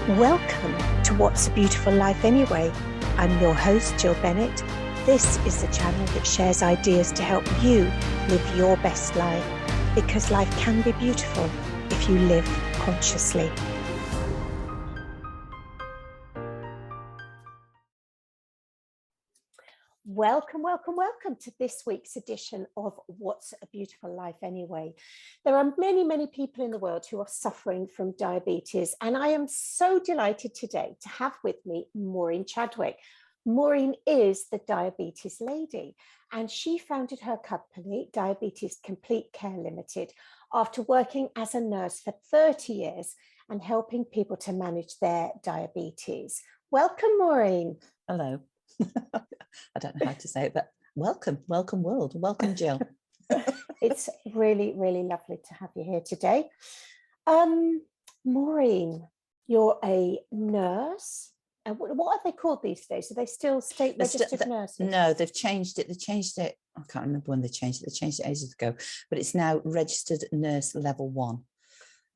Welcome to What's a Beautiful Life Anyway. I'm your host, Jill Bennett. This is the channel that shares ideas to help you live your best life, because life can be beautiful if you live consciously. Welcome to this week's edition of What's a Beautiful Life Anyway. There are many people in the world who are suffering from diabetes, and I am so delighted today to have with me Maureen Chadwick. Maureen is the diabetes lady, and she founded her company, Diabetes Complete Care Ltd, after working as a nurse for 30 years and helping people to manage their diabetes. Welcome, Maureen. Hello. I don't know how to say it, but welcome world. Welcome, Jill. It's really lovely to have you here today. Maureen, you're a nurse. And what are they called these days? Are they still state registered nurses? No, they've changed it. I can't remember when they changed it. They changed it ages ago, but it's now registered nurse level 1.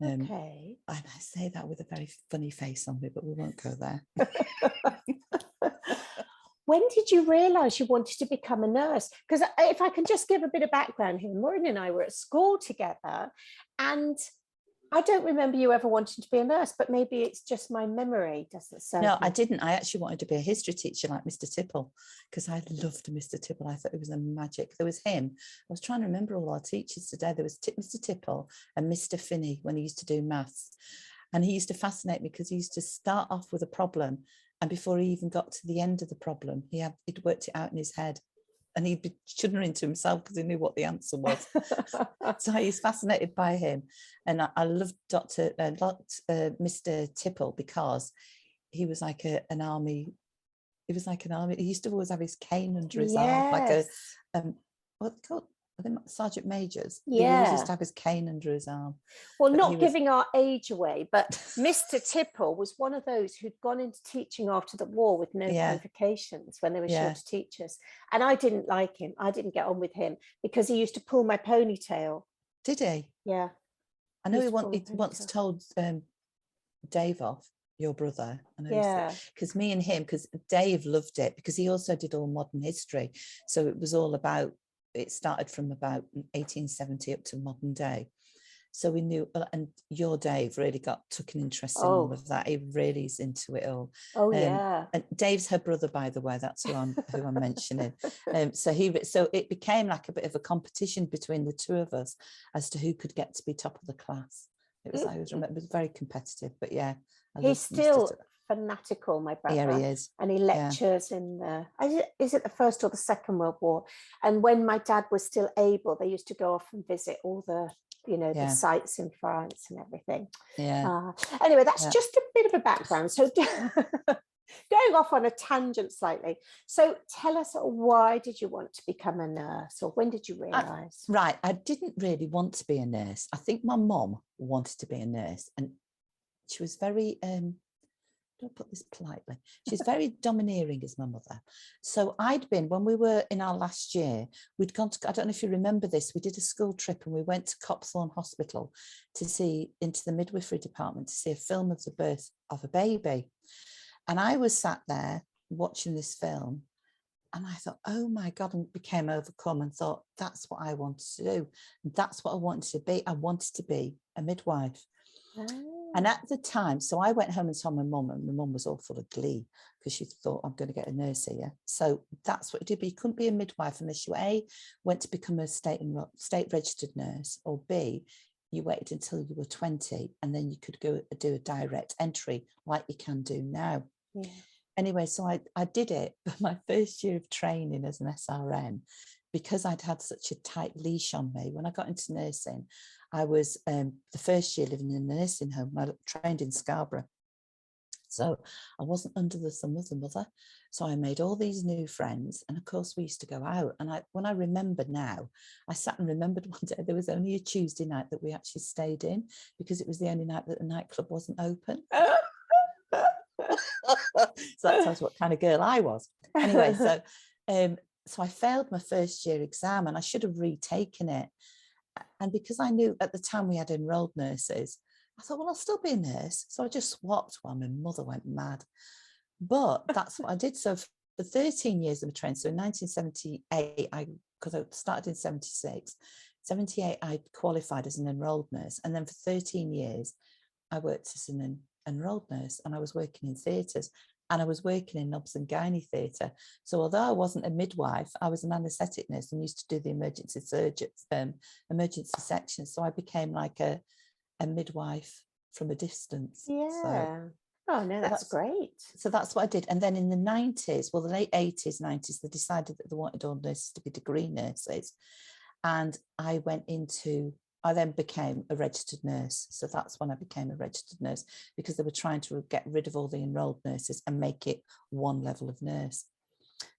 Okay. And I say that with a very funny face on me, but we won't go there. When did you realise you wanted to become a nurse? Because if I can just give a bit of background here, Maureen and I were at school together, and I don't remember you ever wanting to be a nurse, but maybe it's just my memory doesn't serve me. I didn't. I actually wanted to be a history teacher like Mr. Tipple, because I loved Mr. Tipple. I thought it was a magic. There was him. I was trying to remember all our teachers today. There was Mr. Tipple and Mr. Finney when he used to do maths. And he used to fascinate me because he used to start off with a problem, and before he even got to the end of the problem, he'd worked it out in his head, and he'd be shuddering to himself because he knew what the answer was. So he's fascinated by him. And I loved Mr. Tipple because he was like an army. He was like an army. He used to always have his cane under his arm, like a what called? I think Sergeant Majors. Yeah. He always used to have his cane under his arm. Well, not giving our age away, but Mr. Tipple was one of those who'd gone into teaching after the war with no qualifications when they were short teachers. And I didn't like him. I didn't get on with him because he used to pull my ponytail. Did he? Yeah. I know he once told Dave off, your brother. I know because me and him, because Dave loved it because he also did all modern history. So it was all about, it started from about 1870 up to modern day. So we knew, and your Dave really took an interest in all of that. He really is into it all. And Dave's her brother, by the way. That's who I'm mentioning. So it became like a bit of a competition between the two of us as to who could get to be top of the class. It was, I always remember, it was very competitive. But yeah, he's still fanatical, my brother. Yeah, he is. And he lectures in is it the First or the Second World War? And when my dad was still able, they used to go off and visit all the the sites in France and everything. Anyway, that's just a bit of a background. So going off on a tangent slightly, so tell us, why did you want to become a nurse, or when did you realize? I didn't really want to be a nurse. I think my mom wanted to be a nurse, and she was very don't put this politely, she's very domineering as my mother. So when we were in our last year, we'd gone to, I don't know if you remember this, we did a school trip and we went to Copthorne Hospital to see into the midwifery department to see a film of the birth of a baby. And I was sat there watching this film, and I thought, oh my God, and became overcome and thought, that's what I wanted to do. That's what I wanted to be. I wanted to be a midwife. And at the time, so I went home and saw my mum, and my mum was all full of glee because she thought, I'm going to get a nurse here. So that's what it did. But you couldn't be a midwife unless you A, went to become a state registered nurse, or B, you waited until you were 20 and then you could go do a direct entry like you can do now. Yeah. Anyway, so I did it. But my first year of training as an SRN, because I'd had such a tight leash on me, when I got into nursing, I was the first year living in a nursing home. I trained in Scarborough. So I wasn't under the thumb of the mother. So I made all these new friends. And of course, we used to go out. And when I remember now, I sat and remembered one day there was only a Tuesday night that we actually stayed in, because it was the only night that the nightclub wasn't open. So that tells you what kind of girl I was. Anyway, so I failed my first year exam, and I should have retaken it. And because I knew at the time we had enrolled nurses, I thought, well, I'll still be a nurse. So I just swapped while my mother went mad. But that's what I did. So for 13 years I was trained. So in 1978, because I started in 76, 78, I qualified as an enrolled nurse. And then for 13 years, I worked as an enrolled nurse, and I was working in theatres, and I was working in obs and gynae theatre. So although I wasn't a midwife, I was an anaesthetic nurse and used to do the emergency emergency section. So I became like a midwife from a distance. Yeah. Oh, no, that's great. So that's what I did. And then in the 90s, well, the late 80s, 90s, they decided that they wanted all nurses to be degree nurses. And I then became a registered nurse. So that's when I became a registered nurse, because they were trying to get rid of all the enrolled nurses and make it one level of nurse.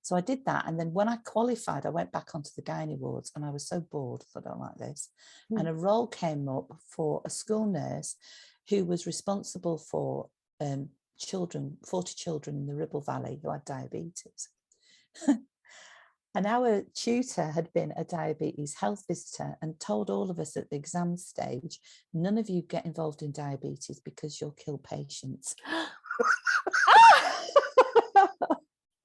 So I did that. And then when I qualified, I went back onto the gynae wards, and I was so bored, I don't like this. And a role came up for a school nurse who was responsible for 40 children in the Ribble Valley who had diabetes. And our tutor had been a diabetes health visitor and told all of us at the exam stage, none of you get involved in diabetes because you'll kill patients. Which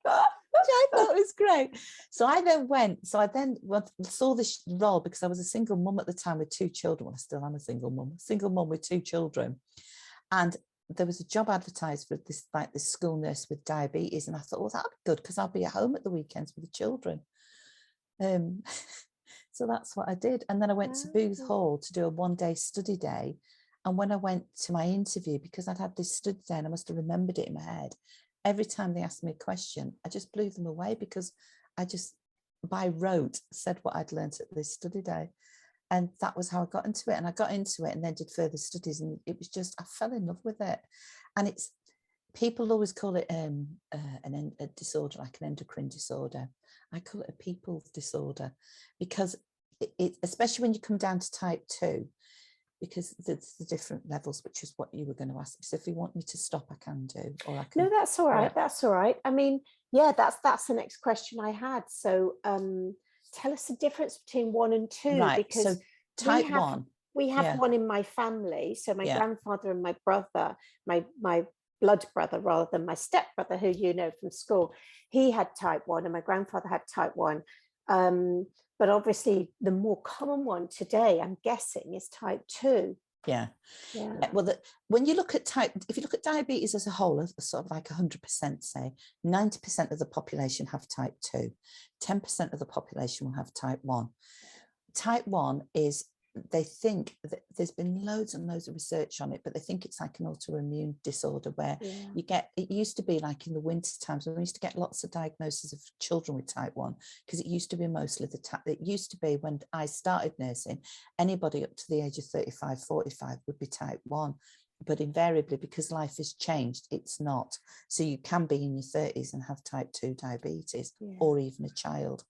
I thought was great. So I then saw this role, because I was a single mum at the time with 2 children. Well, I still am a single mum with 2 children. And there was a job advertised for this school nurse with diabetes, and I thought, well, that'd be good because I'll be at home at the weekends with the children. So that's what I did. And then I went to Booth Hall to do a 1-day study day. And when I went to my interview, because I'd had this study day and I must have remembered it in my head, every time they asked me a question, I just blew them away, because I just by rote said what I'd learnt at this study day. And that was how I got into it. And I got into it and then did further studies. And it was just, I fell in love with it. And people always call it a disorder, like an endocrine disorder. I call it a people disorder, because it especially when you come down to type 2, because there's the different levels, which is what you were going to ask me. So if you want me to stop, I can do, or I can. No, that's all right. That's all right. I mean, yeah, that's the next question I had. So tell us the difference between 1 and 2, right, because so type 1. We have one in my family. So my grandfather and my brother, my blood brother rather than my stepbrother, who you know from school, he had type 1 and my grandfather had type 1. But obviously the more common one today, I'm guessing, is type 2. Yeah. Well, when you look at if you look at diabetes as a whole, sort of like 100%, say 90% of the population have type 2, 10% of the population will have type 1. Type 1 is, they think that there's been loads and loads of research on it, but they think it's like an autoimmune disorder where it used to be like in the winter times when we used to get lots of diagnoses of children with type 1, because it used to be mostly it used to be when I started nursing, anybody up to the age of 35, 45 would be type 1. But invariably, because life has changed, it's not. So you can be in your 30s and have type 2 diabetes, or even a child.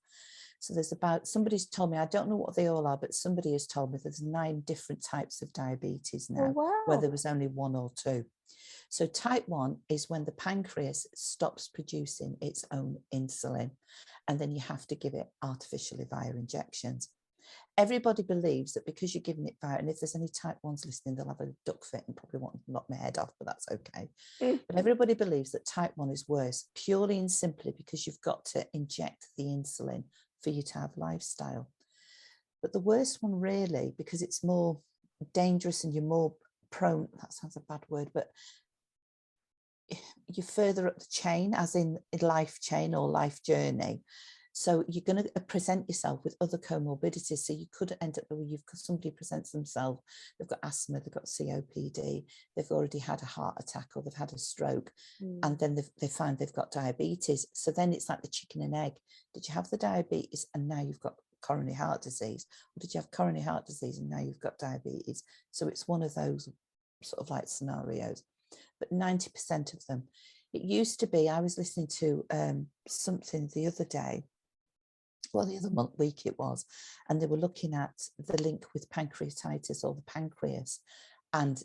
So somebody's told me, I don't know what they all are, but somebody has told me there's 9 different types of diabetes now, where there was only 1 or 2. So type 1 is when the pancreas stops producing its own insulin, and then you have to give it artificially via injections. Everybody believes that because you're giving it via, and if there's any type 1s listening, they'll have a duck fit and probably want to knock my head off, but that's okay. But everybody believes that type 1 is worse, purely and simply because you've got to inject the insulin for you to have lifestyle. But the worst one, really, because it's more dangerous and you're more prone, that sounds a bad word, but you're further up the chain, as in life chain or life journey. So you're going to present yourself with other comorbidities. So you could end up where somebody presents themselves, they've got asthma, they've got COPD, they've already had a heart attack or they've had a stroke, and then they find they've got diabetes. So then it's like the chicken and egg. Did you have the diabetes and now you've got coronary heart disease? Or did you have coronary heart disease and now you've got diabetes? So it's one of those sort of like scenarios. But 90% of them, it used to be, I was listening to something the other day, well, the other week it was, and they were looking at the link with pancreatitis or the pancreas and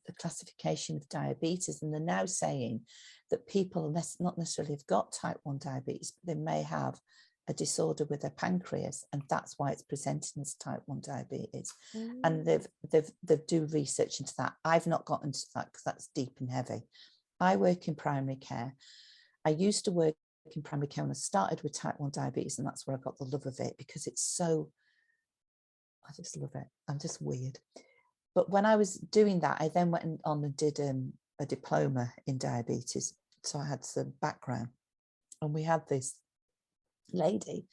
the classification of diabetes. And they're now saying that people not necessarily have got type 1 diabetes, but they may have a disorder with their pancreas, and that's why it's presenting as type 1 diabetes. And they do research into that. I've not gotten into that because that's deep and heavy. I work in primary care. I used to work in primary care when I started with type 1 diabetes, and that's where I got the love of it, because it's so, I just love it. I'm just weird. But when I was doing that, I then went on and did a diploma in diabetes. So I had some background, and we had this lady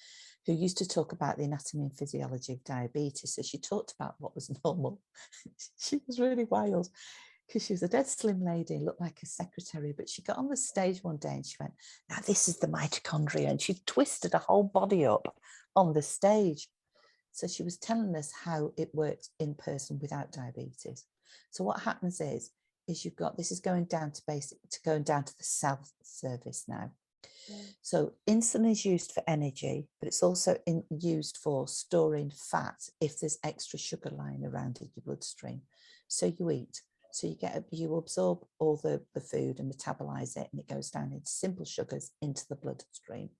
who used to talk about the anatomy and physiology of diabetes. So she talked about what was normal. She was really wild, because she was a dead slim lady, looked like a secretary, but she got on the stage one day and she went, now this is the mitochondria, and she twisted her whole body up on the stage. So she was telling us how it works in person without diabetes. So what happens is you've got, this is going down to going down to the cell service now. So insulin is used for energy, but it's also used for storing fat if there's extra sugar lying around in your bloodstream. So you eat, so you absorb all the food and metabolize it, and it goes down into simple sugars into the bloodstream.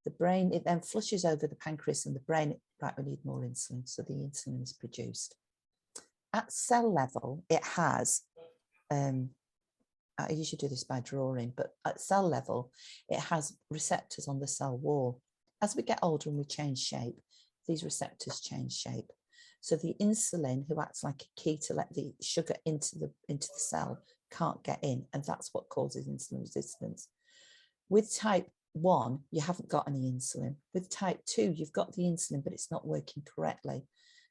The brain, it then flushes over the pancreas and the brain, right, we need more insulin, so the insulin is produced. At cell level, it has, I usually do this by drawing, but at cell level, it has receptors on the cell wall. As we get older and we change shape, these receptors change shape. So the insulin, who acts like a key to let the sugar into the cell, can't get in, and that's what causes insulin resistance. With type 1, you haven't got any insulin. With type 2, you've got the insulin, but it's not working correctly.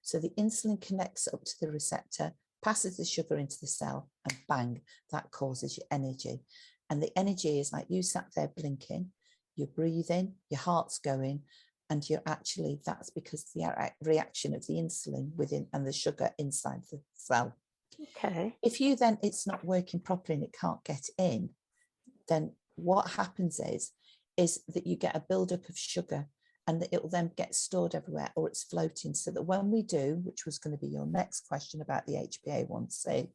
So the insulin connects up to the receptor, passes the sugar into the cell, and bang, that causes your energy. And the energy is like you sat there blinking, you're breathing, your heart's going, and you're actually, that's because the reaction of the insulin within and the sugar inside the cell. Okay. If you then, it's not working properly and it can't get in, then what happens is that you get a buildup of sugar, and that it will then get stored everywhere, or it's floating. So that when we do, which was going to be your next question about the HbA1c,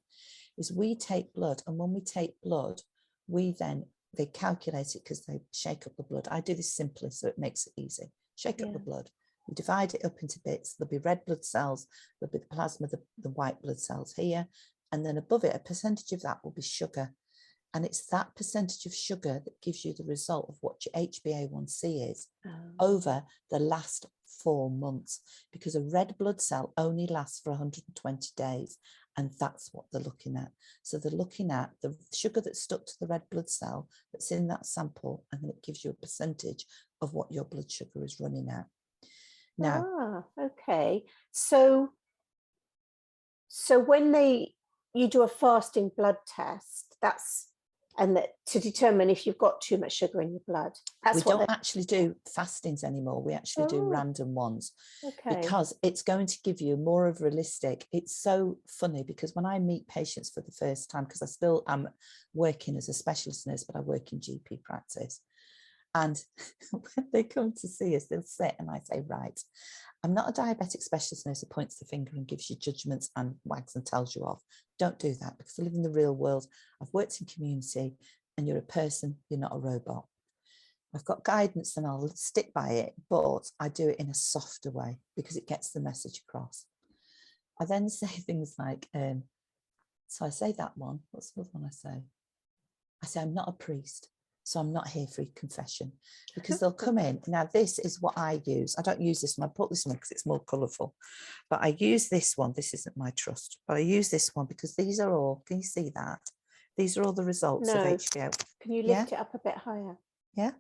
is we take blood, and when we take blood, they calculate it because they shake up the blood. I do this simply so it makes it easy. Shake up the blood. We divide it up into bits. There'll be red blood cells, there'll be the plasma, the white blood cells here, and then above it, a percentage of that will be sugar. And it's that percentage of sugar that gives you the result of what your HbA1c is over the last 4 months, because a red blood cell only lasts for 120 days. And that's what they're looking at. So they're looking at the sugar that's stuck to the red blood cell that's in that sample, and then it gives you a percentage of what your blood sugar is running at. Now, okay. So when you do a fasting blood test, and that to determine if you've got too much sugar in your blood. We don't actually do fastings anymore. We actually do random ones, because it's going to give you more of realistic. It's so funny, because when I meet patients for the first time, because I still am working as a specialist nurse, but I work in GP practice. And when they come to see us, they'll sit and I say, right, I'm not a diabetic specialist nurse who points the finger and gives you judgments and wags and tells you off. Don't do that, because I live in the real world. I've worked in community, and you're a person, you're not a robot. I've got guidance and I'll stick by it, but I do it in a softer way because it gets the message across. I then say things like, so I say that one, what's the other one I say? I say, I'm not a priest, so I'm not here for your confession, because they'll come in. Now, this is what I use. I don't use this one. I put this one because it's more colourful, but I use this one. This isn't my trust, but I use this one because these are all, can you see that? These are all the results of HbA. Can you lift it up a bit higher? Yeah.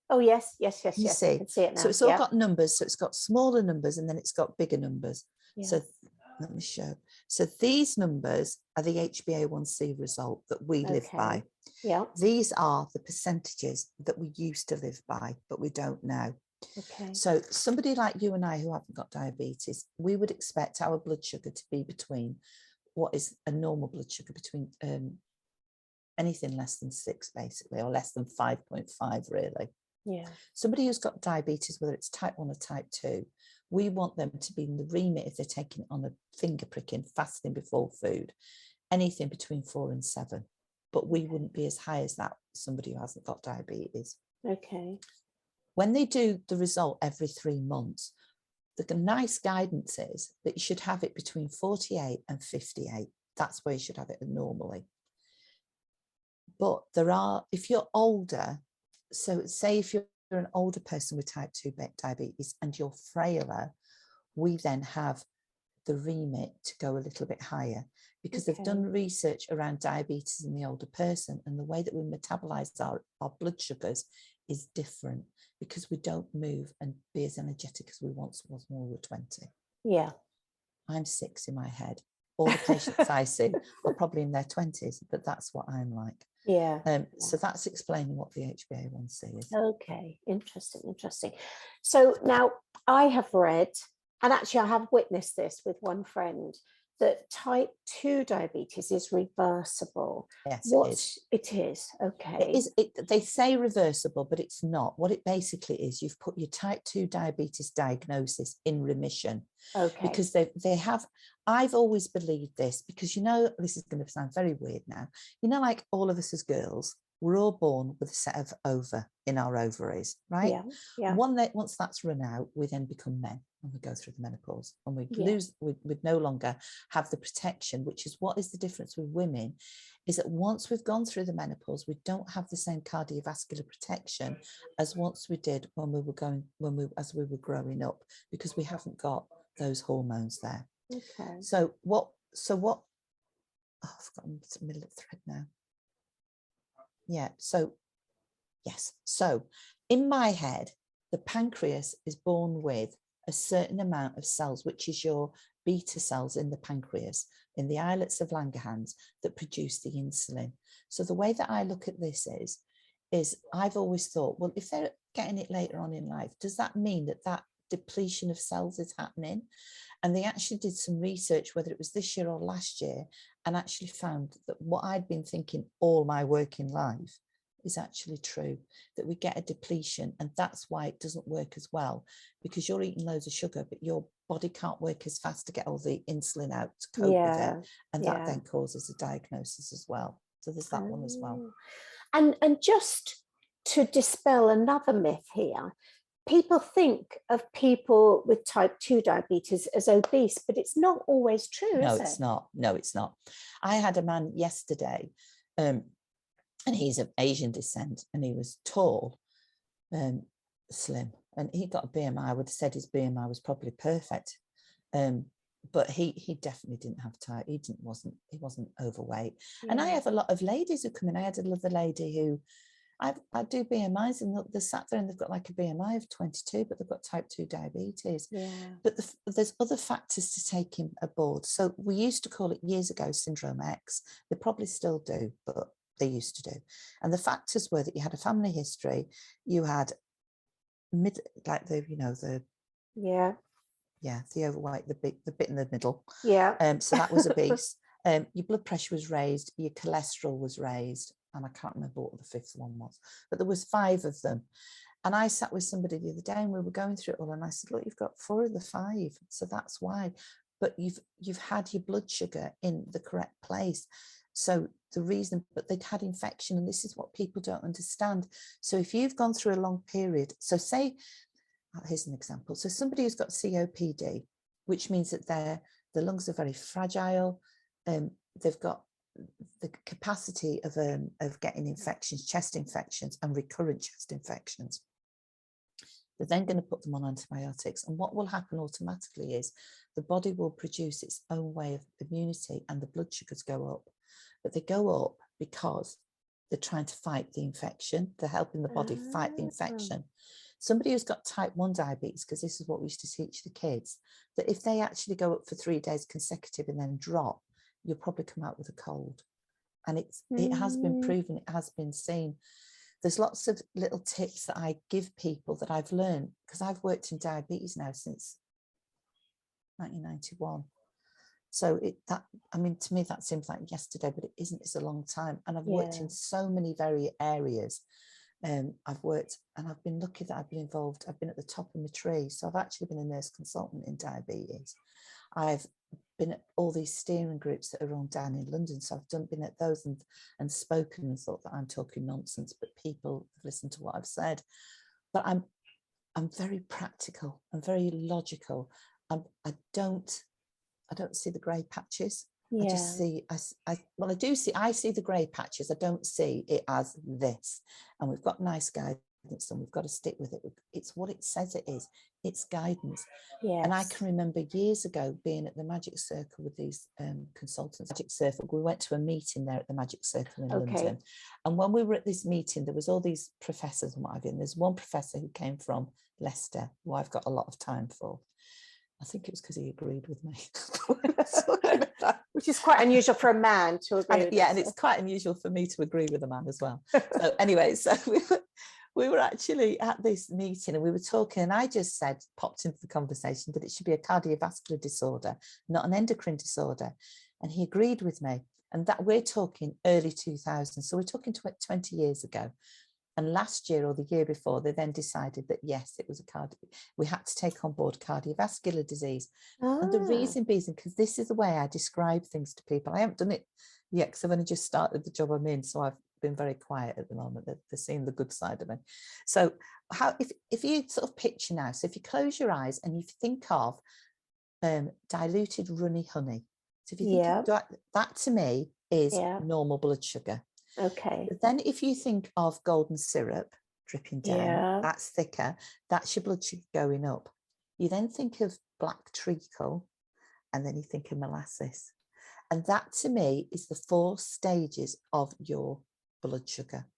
Oh, yes. You see? I can see it now. So it's all got numbers. So it's got smaller numbers and then it's got bigger numbers. So let me show. So these numbers are the HbA1c result that we live by. Yeah. These are the percentages that we used to live by, but we don't now. So somebody like you and I who haven't got diabetes, we would expect our blood sugar to be between what is a normal blood sugar, between anything less than 6 basically, or less than 5.5 really. Somebody who's got diabetes, whether it's type 1 or type 2, we want them to be in the remit, if they're taking it on a finger pricking, fasting before food, anything between 4 and 7. But we wouldn't be as high as that, somebody who hasn't got diabetes. when they do the result every 3 months, the nice guidance is that you should have it between 48 and 58. That's where you should have it normally. But there are, if you're older, so say if you're an older person with type 2 diabetes and you're frailer, we then have the remit to go a little bit higher, because they've done research around diabetes in the older person, and the way that we metabolize our blood sugars is different, because we don't move and be as energetic as we once was when we were 20. Yeah. I'm 6 in my head. All the patients I see are probably in their 20s, but that's what I'm like. Yeah. So that's explaining what the HbA1c is. Okay, interesting. So now I have read, and actually I have witnessed this with one friend, that type 2 diabetes is reversible. Yes, it is. Okay. It is. They say reversible, but it's not. What it basically is, you've put your type 2 diabetes diagnosis in remission. Okay. Because they have, I've always believed this, because, you know, this is going to sound very weird now. You know, like all of us as girls, we're all born with a set of ova in our ovaries, right? Yeah. Yeah. Once that's run out, we then become men and we go through the menopause, and we'd no longer have the protection, which is what is the difference with women, is that once we've gone through the menopause, we don't have the same cardiovascular protection as once we did as we were growing up, because we haven't got those hormones there. Okay. So what oh, I've forgotten the middle of the thread now. Yeah, so yes, so in my head, the pancreas is born with a certain amount of cells, which is your beta cells in the pancreas, in the islets of Langerhans, that produce the insulin. So the way that I look at this is I've always thought, well, if they're getting it later on in life, does that mean that depletion of cells is happening? And they actually did some research, whether it was this year or last year, and actually found that what I'd been thinking all my working life is actually true, that we get a depletion, and that's why it doesn't work as well, because you're eating loads of sugar, but your body can't work as fast to get all the insulin out to cope with it, and that then causes a diagnosis as well. So there's that one as well. And just to dispel another myth here, people think of people with type 2 diabetes as obese, but it's not always true, is it? No, it's not. I had a man yesterday, and he's of Asian descent, and he was tall, slim, and he got a BMI. I would have said his BMI was probably perfect, but he definitely didn't have type. He wasn't overweight. Yeah. And I have a lot of ladies who come in. I had another lady who I do BMIs, and they're sat there and they've got like a BMI of 22, but they've got type 2 diabetes. Yeah. But there's other factors to take aboard. So we used to call it years ago Syndrome X. They probably still do, but they used to do. And the factors were that you had a family history, you had the overweight, the bit in the middle. Yeah. So that was obese. Your blood pressure was raised, your cholesterol was raised, and I can't remember what the fifth one was, but there was 5 of them. And I sat with somebody the other day and we were going through it all, and I said, look, you've got 4 of the 5, so that's why. But you've had your blood sugar in the correct place. So the reason, but they'd had infection, and this is what people don't understand. So if you've gone through a long period, so say, here's an example. So somebody who's got COPD, which means that the lungs are very fragile. They've got the capacity of getting infections, chest infections, and recurrent chest infections. They're then going to put them on antibiotics, and what will happen automatically is the body will produce its own way of immunity, and the blood sugars go up. But they go up because they're trying to fight the infection. They're helping the body fight the infection. Somebody who's got type 1 diabetes, because this is what we used to teach the kids, that if they actually go up for 3 days consecutive and then drop, you'll probably come out with a cold. And it has been proven, it has been seen. There's lots of little tips that I give people that I've learned, because I've worked in diabetes now since 1991. So to me, that seems like yesterday, but it isn't. It's a long time. And I've worked in so many various areas. I've worked, and I've been lucky that I've been involved. I've been at the top of my tree. So I've actually been a nurse consultant in diabetes. I've been at all these steering groups that are on down in London. So I've been at those and spoken and thought that I'm talking nonsense, but people have listened to what I've said. But I'm very practical. I'm very logical. I don't see the grey patches. I just see, I see the grey patches. I don't see it as this. And we've got nice guidance and we've got to stick with it. It's what it says it is. It's guidance. Yes. And I can remember years ago being at the Magic Circle with these consultants. Magic Circle, we went to a meeting there at the Magic Circle in London. And when we were at this meeting, there was all these professors and what have you. And there's one professor who came from Leicester, who I've got a lot of time for. I think it was because he agreed with me. Which is quite unusual for a man to agree with. Yeah, and it's quite unusual for me to agree with a man as well. So anyway, so we were actually at this meeting and we were talking, and I just popped into the conversation that it should be a cardiovascular disorder, not an endocrine disorder. And he agreed with me. And that we're talking early 2000s. So we're talking 20 years ago. And last year or the year before, they then decided that, yes, it was we had to take on board cardiovascular disease. And the reason being, because this is the way I describe things to people. I haven't done it yet because I've only just started the job I'm in. So I've been very quiet at the moment. They're seeing the good side of me. So if you sort of picture now, so if you close your eyes and you think of diluted runny honey. So if you think of that to me is normal blood sugar. Okay. But then if you think of golden syrup dripping down, that's thicker, that's your blood sugar going up. You then think of black treacle, and then you think of molasses. And that to me is the 4 stages of your blood sugar.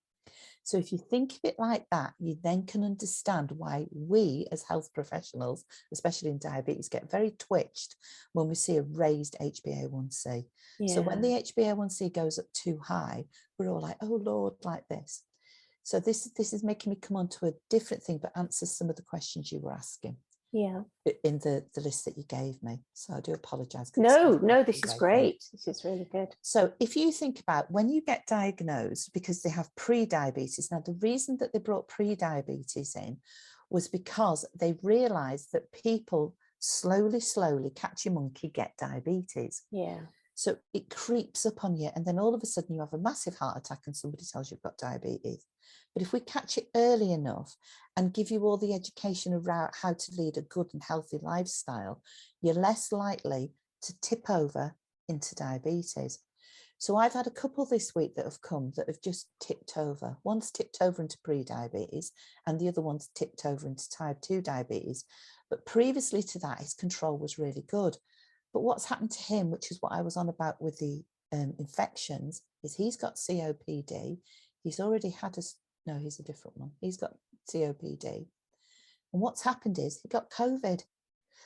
So if you think of it like that, you then can understand why we as health professionals, especially in diabetes, get very twitched when we see a raised HbA1c. So when the HbA1c goes up too high, we're all like, oh Lord, like this. So this is making me come on to a different thing, but answers some of the questions you were asking. In the list that you gave me. So I do apologize. No, this is great. This is really good. So if you think about when you get diagnosed, because they have pre-diabetes. Now, the reason that they brought pre-diabetes in was because they realized that people slowly catch a monkey, get diabetes. So it creeps up on you. And then all of a sudden you have a massive heart attack and somebody tells you you've got diabetes. But if we catch it early enough and give you all the education around how to lead a good and healthy lifestyle, you're less likely to tip over into diabetes. So I've had a couple this week that have come that have just tipped over. One's tipped over into pre-diabetes and the other one's tipped over into type 2 diabetes. But previously to that, his control was really good. But what's happened to him, which is what I was on about with the infections, is he's got COPD. He's already had he's a different one. He's got COPD. And what's happened is he got COVID.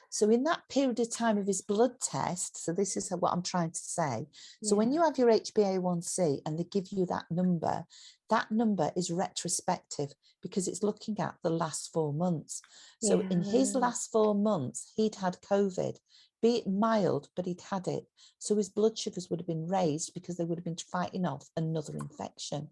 So in that period of time of his blood test, so this is what I'm trying to say. So when you have your HbA1c and they give you that number is retrospective because it's looking at the last 4 months. So in his last 4 months, he'd had COVID, be it mild, but he'd had it. So his blood sugars would have been raised because they would have been fighting off another infection.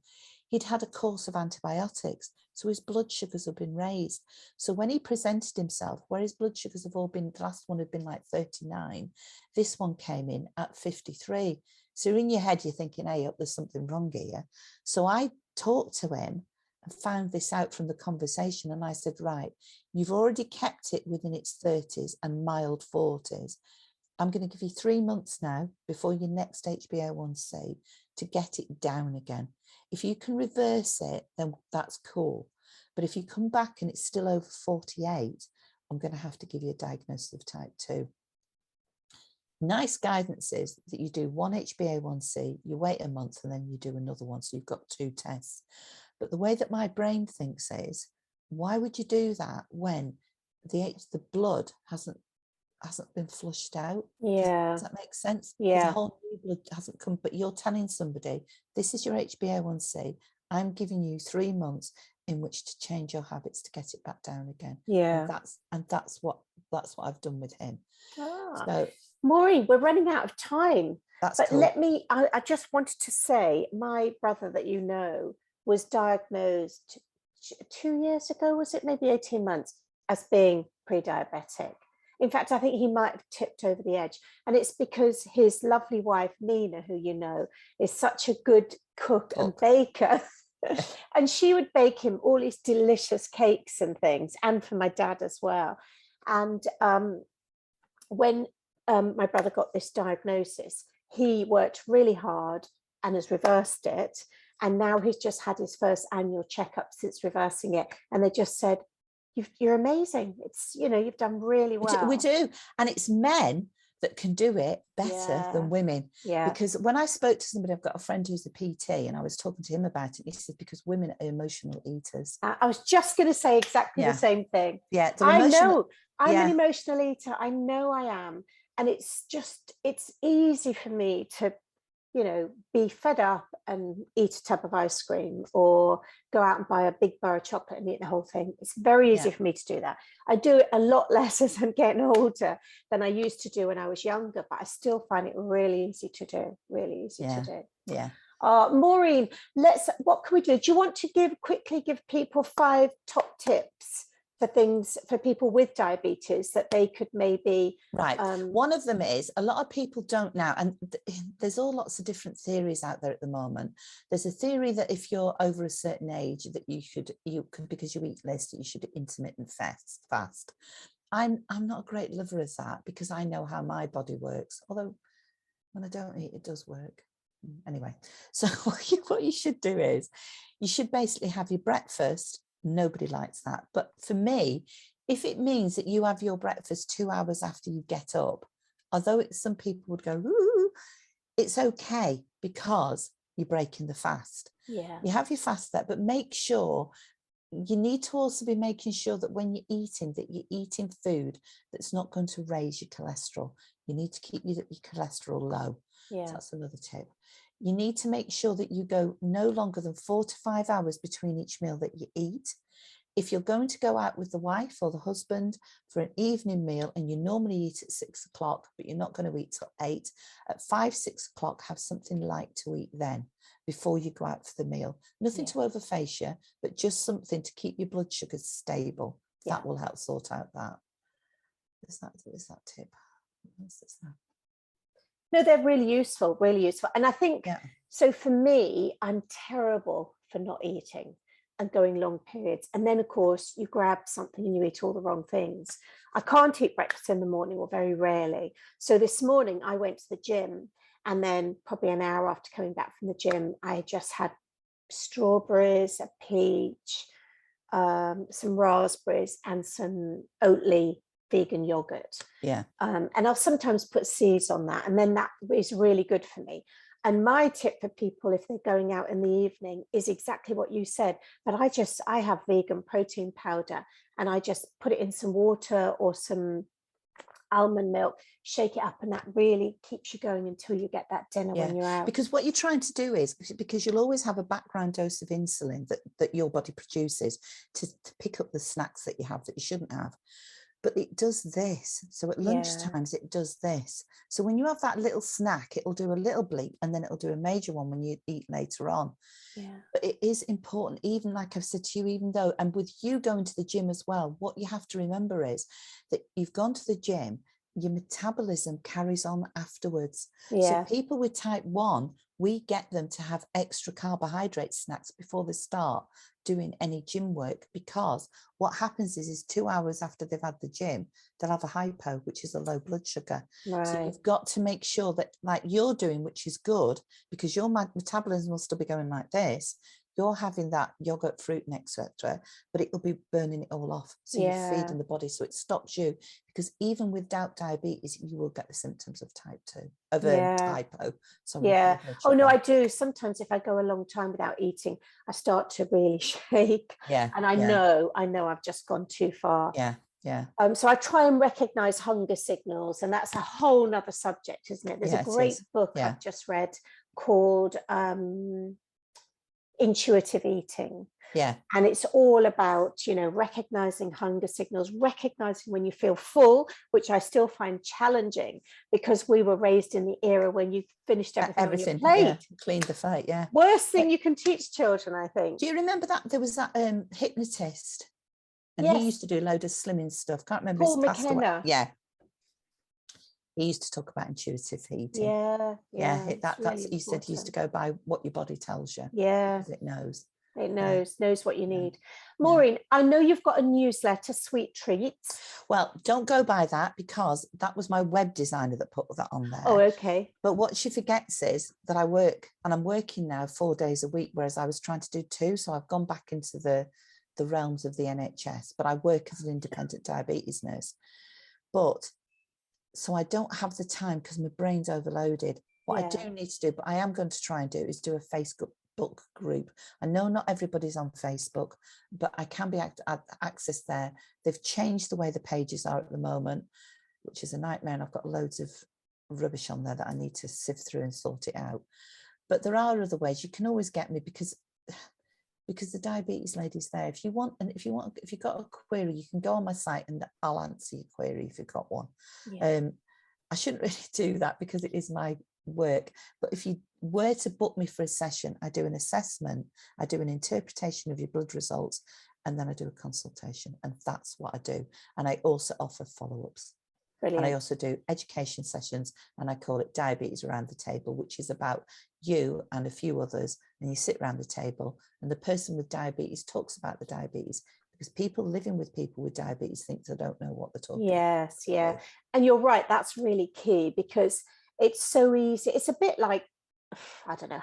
He'd had a course of antibiotics, so his blood sugars have been raised. So when he presented himself, where his blood sugars have all been, the last one had been like 39, this one came in at 53. So in your head, you're thinking, hey, there's something wrong here. So I talked to him and found this out from the conversation. And I said, right, you've already kept it within its 30s and mild 40s. I'm going to give you 3 months now before your next HbA1c to get it down again. If you can reverse it, then that's cool. But if you come back and it's still over 48, I'm going to have to give you a diagnosis of type 2. Nice guidance is that you do one HbA1c, you wait a month and then you do another one. So you've got 2 tests. But the way that my brain thinks is, why would you do that when the blood hasn't been flushed out? Does that make sense? The whole new blood hasn't come, but you're telling somebody, this is your HbA1c. I'm giving you 3 months in which to change your habits to get it back down again. And that's what I've done with him. So Maureen, we're running out of time. That's but cool. I just wanted to say, my brother that you know was diagnosed 2 years ago, was it maybe 18 months, as being pre-diabetic. In fact, I think he might have tipped over the edge. And it's because his lovely wife, Nina, who you know, is such a good cook and baker. And she would bake him all these delicious cakes and things, and for my dad as well. And when my brother got this diagnosis, he worked really hard and has reversed it. And now he's just had his first annual checkup since reversing it. And they just said, you're amazing. It's, you know, you've done really well. We do. And it's men that can do it better than women. Yeah. Because when I spoke to somebody, I've got a friend who's a PT, and I was talking to him about it. He said, because women are emotional eaters. I was just going to say exactly the same thing. Yeah. I know I'm an emotional eater. I know I am. And it's just, it's easy for me to, you know, be fed up and eat a tub of ice cream, or go out and buy a big bar of chocolate and eat the whole thing. It's very easy for me to do that. I do it a lot less as I'm getting older than I used to do when I was younger, but I still find it really easy to do, really easy to do. Yeah. Maureen, what can we do? Do you want to quickly give people 5 top tips for things for people with diabetes that they could maybe one of them is, a lot of people don't now, and there's all lots of different theories out there at the moment. There's a theory that if you're over a certain age, that you could because you eat less, that you should intermittent fast. I'm not a great lover of that, because I know how my body works, although when I don't eat, it does work anyway. So what you should do is, you should basically have your breakfast. Nobody likes that, but for me, if it means that you have your breakfast 2 hours after you get up, although some people would go, ooh, it's okay, because you're breaking the fast. You have your fast there, but make sure, you need to also be making sure that when you're eating food that's not going to raise your cholesterol. You need to keep your cholesterol low. So that's another tip. You need to make sure that you go no longer than 4 to 5 hours between each meal that you eat. If you're going to go out with the wife or the husband for an evening meal, and you normally eat at 6 o'clock, but you're not going to eat till 8, at 5, 6 o'clock, have something light to eat then, before you go out for the meal. Nothing to overface you, but just something to keep your blood sugars stable. That will help sort out that. Is that tip? What's this now? No, they're really useful, really useful. And I think, so for me, I'm terrible for not eating and going long periods. And then, of course, you grab something and you eat all the wrong things. I can't eat breakfast in the morning, or very rarely. So this morning I went to the gym, and then probably an hour after coming back from the gym, I just had strawberries, a peach, some raspberries, and some Oatly vegan yogurt. And I'll sometimes put seeds on that, and then that is really good for me. And my tip for people, if they're going out in the evening, is exactly what you said. But I have vegan protein powder, and I just put it in some water or some almond milk, shake it up, and that really keeps you going until you get that dinner when you're out. Because what you're trying to do is, because you'll always have a background dose of insulin that your body produces to pick up the snacks that you have that you shouldn't have. But it does this. So at lunchtimes, it does this. So when you have that little snack, it'll do a little bleep, and then it'll do a major one when you eat later on. But it is important, even like I've said to you, even though, and with you going to the gym as well, what you have to remember is that you've gone to the gym, your metabolism carries on afterwards. So people with type 1, we get them to have extra carbohydrate snacks before they start doing any gym work, because what happens is 2 hours after they've had the gym, they'll have a hypo, which is a low blood sugar. So you've got to make sure that, like you're doing, which is good, because your metabolism will still be going like this. You're having that yogurt, fruit, and etc., but it will be burning it all off. So you're feeding the body, so it stops you. Because even without diabetes, you will get the symptoms of type 2, of hypo. Sorry, oh no, I do. Sometimes if I go a long time without eating, I start to really shake. And I know I've just gone too far. So I try and recognize hunger signals, and that's a whole nother subject, isn't it? There's a great book I've just read called Intuitive Eating. And it's all about, you know, recognizing hunger signals, recognizing when you feel full, which I still find challenging, because we were raised in the era when you finished everything on your plate. Cleaned the plate. Worst thing you can teach children, I think. Do you remember that there was that hypnotist, and he used to do a load of slimming stuff? Can't remember his passed away. He used to talk about intuitive eating. That's really he said he used to go by what your body tells you. Because it knows. It knows what you need. Yeah. Maureen, I know you've got a newsletter, Sweet Treats. Well, don't go by that, because that was my web designer that put that on there. Oh, okay. But what she forgets is that I work, and I'm working now 4 days a week, whereas I was trying to do 2. So I've gone back into the realms of the NHS, but I work as an independent diabetes nurse. But so I don't have the time because my brain's overloaded. What I do need to do, but I am going to try and do, is do a Facebook group. I know not everybody's on Facebook, but I can be accessed there. They've changed the way the pages are at the moment, which is a nightmare, and I've got loads of rubbish on there that I need to sift through and sort it out. But there are other ways. You can always get me, because the diabetes lady's there. If you've got a query, you can go on my site and I'll answer your query if you've got one. I shouldn't really do that because it is my work, but if you were to book me for a session, I do an assessment, I do an interpretation of your blood results, and then I do a consultation, and that's what I do. And I also offer follow-ups. Brilliant. And I also do education sessions, and I call it Diabetes Around the Table, which is about you and a few others, and you sit around the table and the person with diabetes talks about the diabetes, because people living with people with diabetes think they don't know what they're talking about. Yes. And you're right, that's really key, because it's so easy. It's a bit like, I don't know,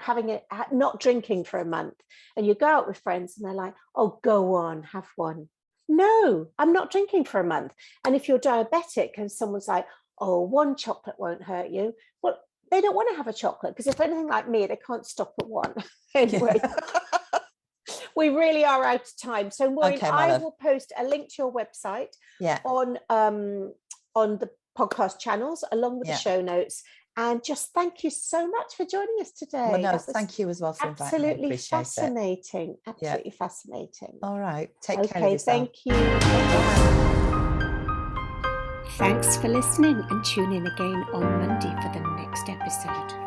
not drinking for a month, and you go out with friends and they're like, oh, go on, have one. No, I'm not drinking for a month. And if you're diabetic and someone's like, oh, 1 chocolate won't hurt you, well, they don't want to have a chocolate, because if anything like me, they can't stop at 1. Anyway, we really are out of time. So Maureen, I will post a link to your website on the podcast channels along with the show notes. And just thank you so much for joining us today. Well, no, thank you as well for inviting me. Absolutely fascinating. Absolutely fascinating. All right. Take care of yourself. Thank you. Thanks for listening, and tune in again on Monday for the next episode.